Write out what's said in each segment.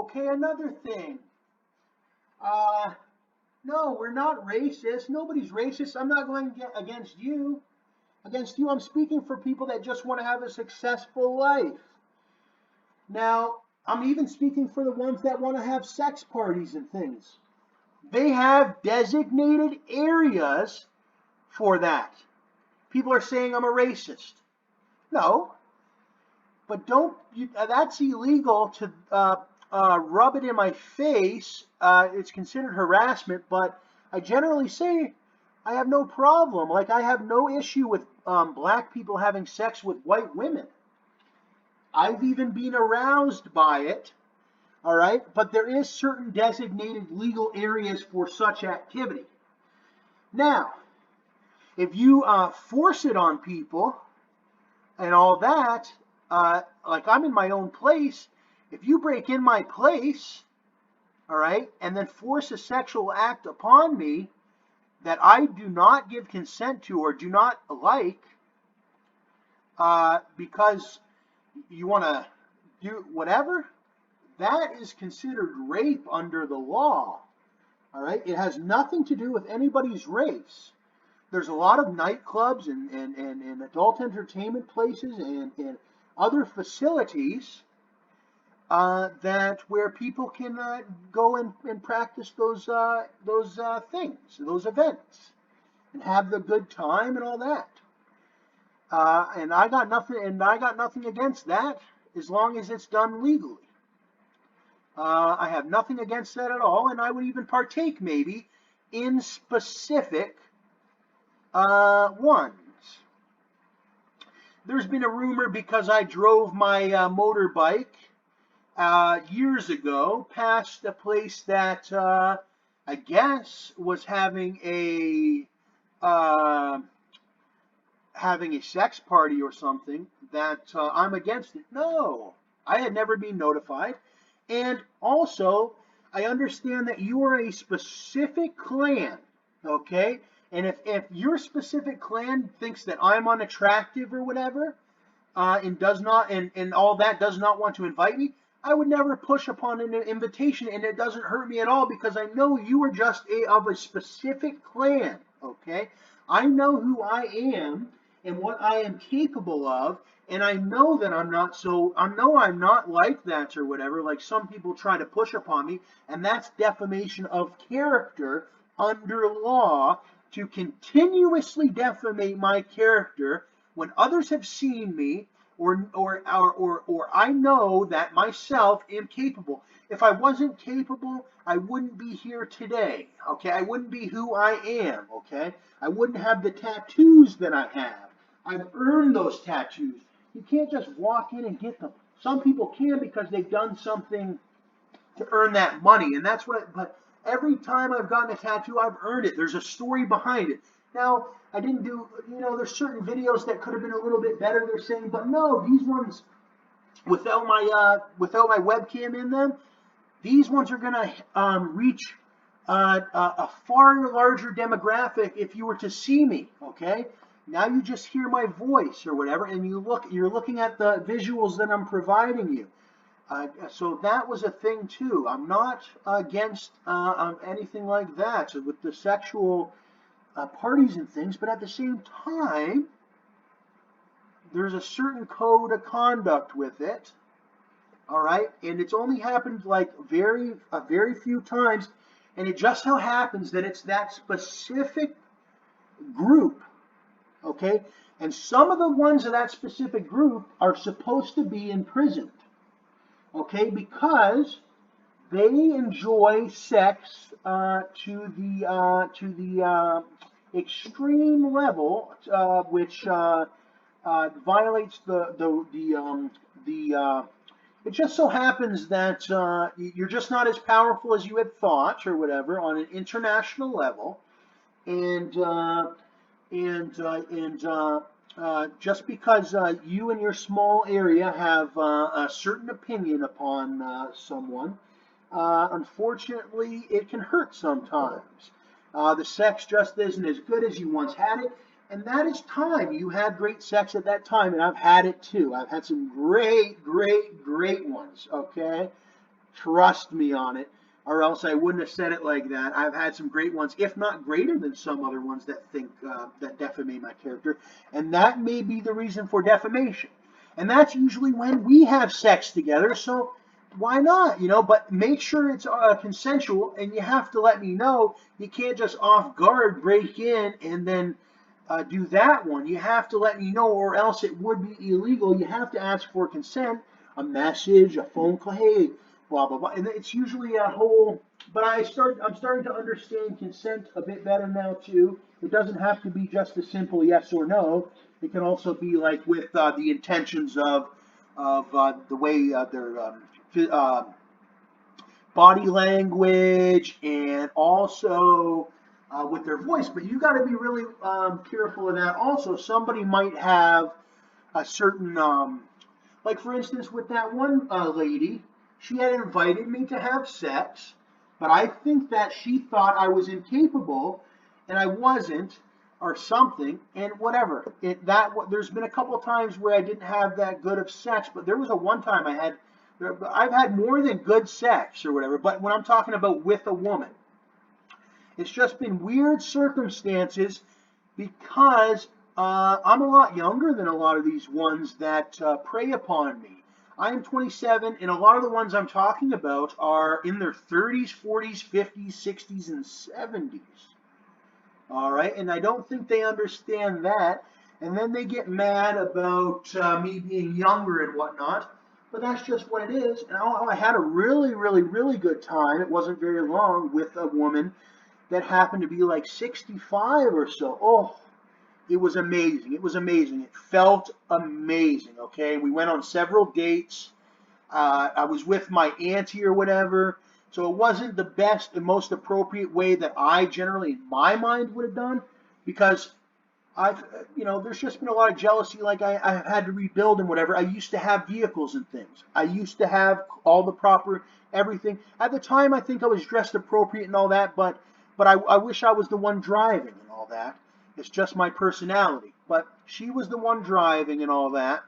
Okay, another thing. No, we're not racist. Nobody's racist. I'm not going against you. Against you, I'm speaking for people that just want to have a successful life. Now, I'm even speaking for the ones that want to have sex parties and things. They have designated areas for that. People are saying I'm a racist. No, but that's illegal to rub it in my face. It's considered harassment, but I generally say I have no problem. Like, I have no issue with black people having sex with white women. I've even been aroused by it, all right? But there is certain designated legal areas for such activity. Now, if you force it on people and all that, like I'm in my own place, if you break in my place, all right, and then force a sexual act upon me that I do not give consent to or do not like, because you want to do whatever, that is considered rape under the law. All right, it has nothing to do with anybody's race. There's a lot of nightclubs and adult entertainment places and other facilities that where people can go and practice those things, those events, and have the good time and all that. And I got nothing against that as long as it's done legally. I have nothing against that at all, and I would even partake maybe in specific ones. There's been a rumor because I drove my motorbike years ago past a place that I guess was having a sex party or something, that I'm against it. No, I had never been notified. And also, I understand that you are a specific clan, okay? And if your specific clan thinks that I'm unattractive or whatever, and does not and all that does not want to invite me, I would never push upon an invitation, and it doesn't hurt me at all because I know you are just of a specific clan, okay? I know who I am and what I am capable of, and I know that I'm not like that or whatever, like some people try to push upon me, and that's defamation of character under law, to continuously defamate my character when others have seen me or I know that myself am capable. If I wasn't capable, I wouldn't be here today, okay? I wouldn't be who I am, okay? I wouldn't have the tattoos that I have. I've earned those tattoos. You can't just walk in and get them. Some people can because they've done something to earn that money, and that's what. But every time I've gotten a tattoo, I've earned it. There's a story behind it. Now, I didn't do, there's certain videos that could have been a little bit better, they're saying, but no, these ones, without my webcam in them, these ones are going to reach a far larger demographic if you were to see me, okay? Now you just hear my voice or whatever, and you're looking at the visuals that I'm providing you. So that was a thing too. I'm not against anything like that. So with the sexual parties and things, but at the same time, there's a certain code of conduct with it. All right, and it's only happened like very few times, and it just so happens that it's that specific group. Okay, and some of the ones of that specific group are supposed to be imprisoned. Okay, because they enjoy sex to the extreme level, which violates the. It just so happens that you're just not as powerful as you had thought, or whatever, on an international level, and just because you in your small area have a certain opinion upon someone, unfortunately, it can hurt sometimes. The sex just isn't as good as you once had it, and that is time. You had great sex at that time, and I've had it too. I've had some great ones, okay? Trust me on it, or else I wouldn't have said it like that. I've had some great ones, if not greater than some other ones that think that defamate my character, and that may be the reason for defamation. And that's usually when we have sex together. So why not? But make sure it's consensual, and you have to let me know. You can't just off guard break in and then do that one. You have to let me know, or else it would be illegal. You have to ask for consent, a message, a phone call. Hey, blah blah blah. And it's usually a whole. But I'm starting to understand consent a bit better now too. It doesn't have to be just a simple yes or no. It can also be like with the intentions of the way their body language, and also with their voice. But you got to be really careful of that. Also, somebody might have a certain, like for instance, with that one lady, she had invited me to have sex, but I think that she thought I was incapable, and I wasn't, or something, and whatever. There's been a couple of times where I didn't have that good of sex, but there was a one time I've had more than good sex or whatever, but when I'm talking about with a woman, it's just been weird circumstances because I'm a lot younger than a lot of these ones that prey upon me. I am 27, and a lot of the ones I'm talking about are in their 30s, 40s, 50s, 60s, and 70s. All right, and I don't think they understand that. And then they get mad about me being younger and whatnot. But that's just what it is. And I had a really, really, really good time. It wasn't very long with a woman that happened to be like 65 or so. Oh, it was amazing. It was amazing. It felt amazing. Okay, we went on several dates. I was with my auntie or whatever. So it wasn't the best and most appropriate way that I generally, in my mind, would have done, because there's just been a lot of jealousy. Like I had to rebuild and whatever. I used to have vehicles and things. I used to have all the proper everything. At the time, I think I was dressed appropriate and all that, but I wish I was the one driving and all that. It's just my personality. But she was the one driving and all that,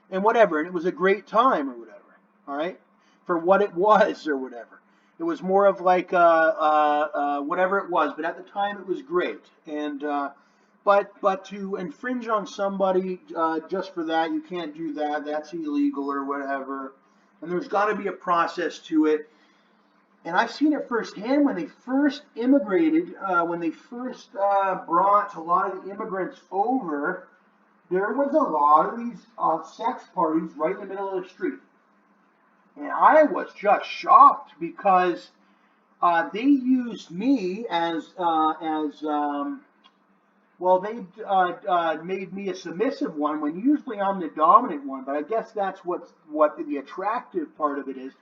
and whatever. And it was a great time or whatever. All right. For what it was or whatever. It was more of like whatever it was, but at the time it was great. And but to infringe on somebody just for that, you can't do that. That's illegal or whatever. And there's got to be a process to it. And I've seen it firsthand when they first immigrated, when they first brought a lot of the immigrants over. There was a lot of these sex parties right in the middle of the street. And I was just shocked because they used me as well. They made me a submissive one when usually I'm the dominant one. But I guess that's what the attractive part of it is.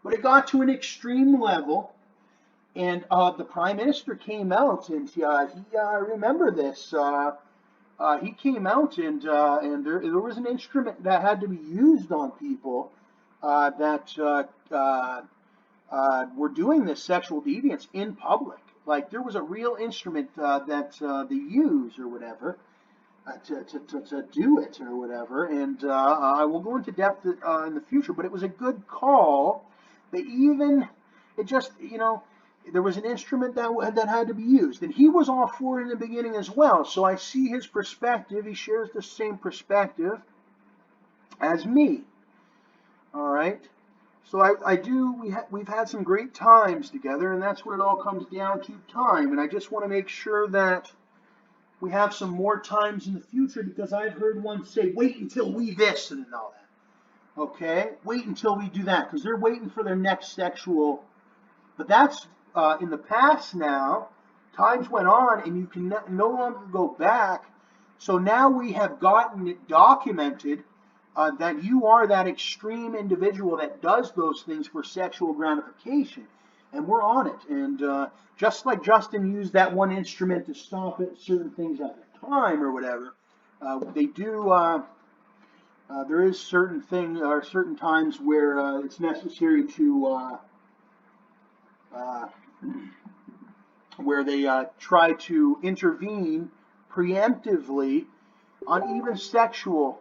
But it got to an extreme level, and the prime minister came out, and he remember this. He came out, and there was an instrument that had to be used on people that were doing this sexual deviance in public. Like there was a real instrument that they use or whatever to do it or whatever. And I will go into depth in the future, but it was a good call. They even, it just, there was an instrument that had to be used. And he was all for it in the beginning as well. So I see his perspective. He shares the same perspective as me. All right. So we've had some great times together, and that's what it all comes down to, time. And I just want to make sure that we have some more times in the future, because I've heard one say, wait until we this and all that. Okay? Wait until we do that, because they're waiting for their next sexual. But that's in the past now. Times went on, and you can no longer go back. So now we have gotten it documented that you are that extreme individual that does those things for sexual gratification. And we're on it. And just like Justin used that one instrument to stop it, certain things at the time or whatever, they do. There is certain things or certain times where it's necessary to where they try to intervene preemptively on even sexual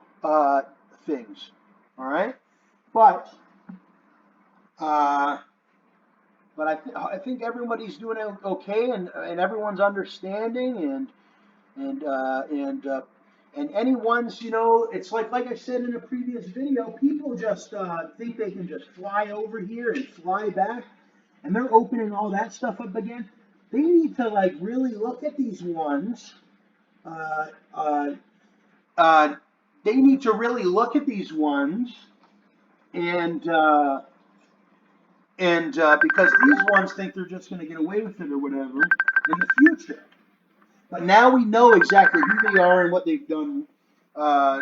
things. All right, but Uh, but I think everybody's doing okay, and everyone's understanding, and and anyone's, it's like I said in a previous video, people just think they can just fly over here and fly back, and they're opening all that stuff up again. They need to like really look at these ones. Uh, uh, uh, they need to really look at these ones, and because these ones think they're just going to get away with it or whatever in the future. But now we know exactly who they are and what they've done. Uh,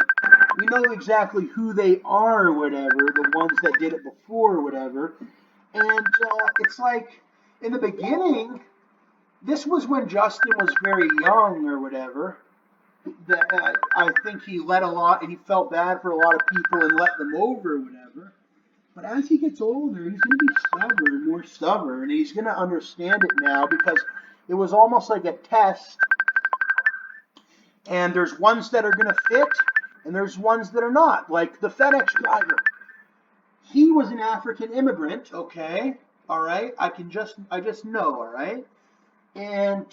we know exactly who they are or whatever, the ones that did it before or whatever. And it's like in the beginning, this was when Justin was very young or whatever. That I think he let a lot, and he felt bad for a lot of people and let them over or whatever. But as he gets older, he's going to be stubborn, more stubborn, and he's going to understand it now because it was almost like a test. And there's ones that are going to fit, and there's ones that are not. Like the FedEx driver, he was an African immigrant. Okay, all right. I just know. All right, and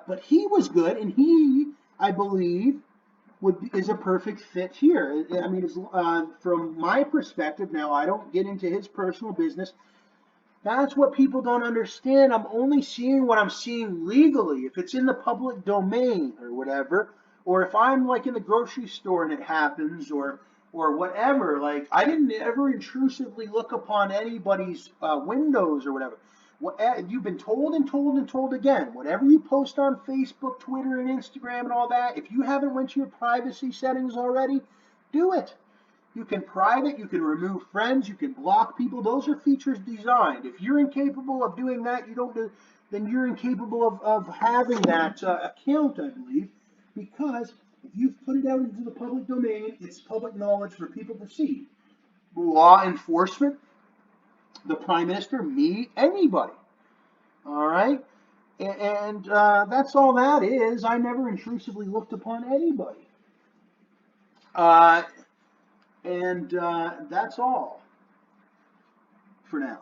but he was good, and he, I believe, is a perfect fit here. I mean, from my perspective, now I don't get into his personal business. That's what people don't understand. I'm only seeing what I'm seeing legally. If it's in the public domain or whatever, or if I'm like in the grocery store and it happens, or whatever. Like I didn't ever intrusively look upon anybody's windows or whatever. You've been told and told and told again. Whatever you post on Facebook, Twitter, and Instagram and all that, if you haven't went to your privacy settings already, do it. You can private, you can remove friends, you can block people. Those are features designed. If you're incapable of doing that, you don't do, then you're incapable of having that account, I believe, because if you've put it out into the public domain, it's public knowledge for people to see. Law enforcement, the prime minister, me, anybody. All right? And that's all that is. I never intrusively looked upon anybody. And that's all for now.